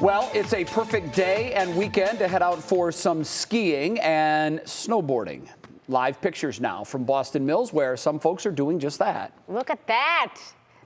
Well, it's a perfect day and weekend to head out for some skiing and snowboarding. Live pictures now from Boston Mills, where some folks are doing just that. Look at that.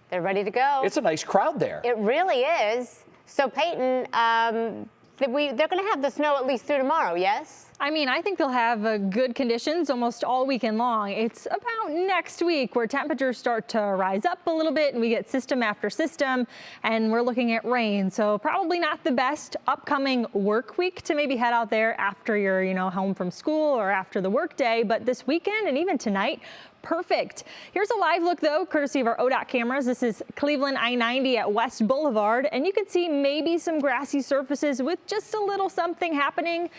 They're ready to go. It's a nice crowd there. It really is. So, Peyton, they're going to have the snow at least through tomorrow, yes? I mean, I think they'll have good conditions almost all weekend long. It's about next week where temperatures start to rise up a little bit and we get system after system, and we're looking at rain. So probably not the best upcoming work week to maybe head out there after you're, home from school or after the work day. But this weekend and even tonight, perfect. Here's a live look, though, courtesy of our ODOT cameras. This is Cleveland I-90 at West Boulevard, and you can see maybe some grassy surfaces with just a little something happening.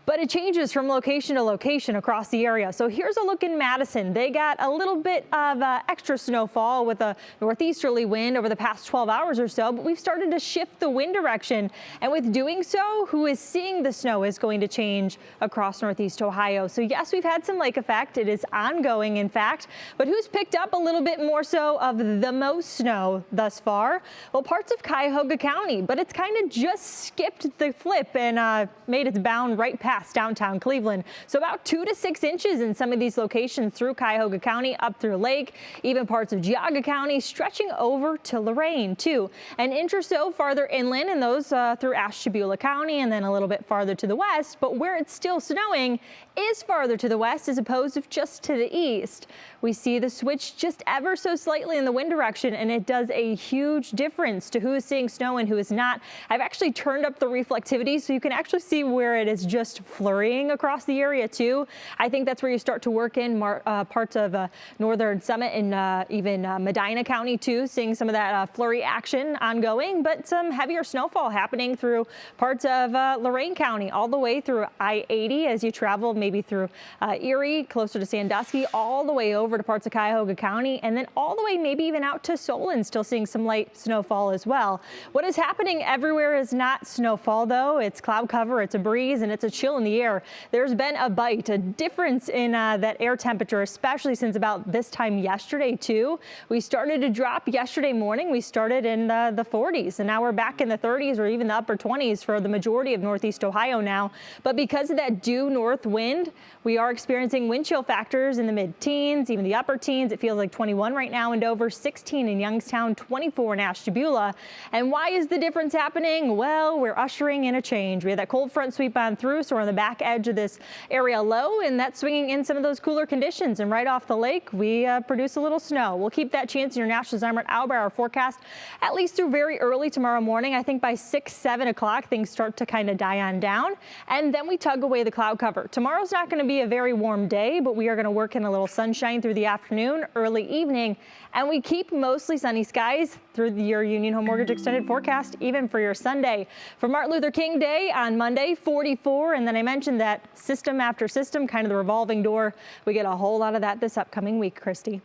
But it changes from location to location across the area. So here's a look in Madison. They got a little bit of extra snowfall with a northeasterly wind over the past 12 hours or so, but we've started to shift the wind direction. And with doing so, who is seeing the snow is going to change across Northeast Ohio. So yes, we've had some lake effect. It is ongoing, in fact. But who's picked up a little bit more so of the most snow thus far? Well, parts of Cuyahoga County, but it's kind of just skipped the flip and made its bound right past downtown Cleveland. So about 2 to 6 inches in some of these locations through Cuyahoga County, up through Lake, even parts of Geauga County, stretching over to Lorain too. An inch or so farther inland, and those through Ashtabula County, and then a little bit farther to the west. But where it's still snowing is farther to the west as opposed to just to the east. We see the switch just ever so slightly in the wind direction, and it does a huge difference to who is seeing snow and who is not. I've actually turned up the reflectivity so you can actually see where it is just flurrying across the area too. I think that's where you start to work in parts of Northern Summit and even Medina County too, seeing some of that flurry action ongoing, but some heavier snowfall happening through parts of Lorain County, all the way through I-80 as you travel maybe through Erie, closer to Sandusky, all the way over to parts of Cuyahoga County, and then all the way maybe even out to Solon, still seeing some light snowfall as well. What is happening everywhere is not snowfall, though. It's cloud cover, it's a breeze, and it's a chill in the air. There's been a bite, a difference in that air temperature, especially since about this time yesterday too. We started to drop yesterday morning. We started in the 40s, and now we're back in the 30s or even the upper 20s for the majority of Northeast Ohio now. But because of that due north wind, we are experiencing wind chill factors in the mid-teens, even the upper teens. It feels like 21 right now in Dover, 16 in Youngstown, 24 in Ashtabula. And why is the difference happening? Well, we're ushering in a change. We had that cold front sweep on through, so we're on the back edge of this area low, and that's swinging in some of those cooler conditions. And right off the lake, we produce a little snow. We'll keep that chance in your National Zimmer Hour by our forecast at least through very early tomorrow morning. I think by 6, 7 o'clock, things start to kind of die on down, and then we tug away the cloud cover. Tomorrow's not going to be a very warm day, but we are going to work in a little sunshine through the afternoon, early evening, and we keep mostly sunny skies through your Union Home Mortgage extended forecast, even for your Sunday. For Martin Luther King Day on Monday, 44, and then I mentioned that system after system, kind of the revolving door. We get a whole lot of that this upcoming week, Christy.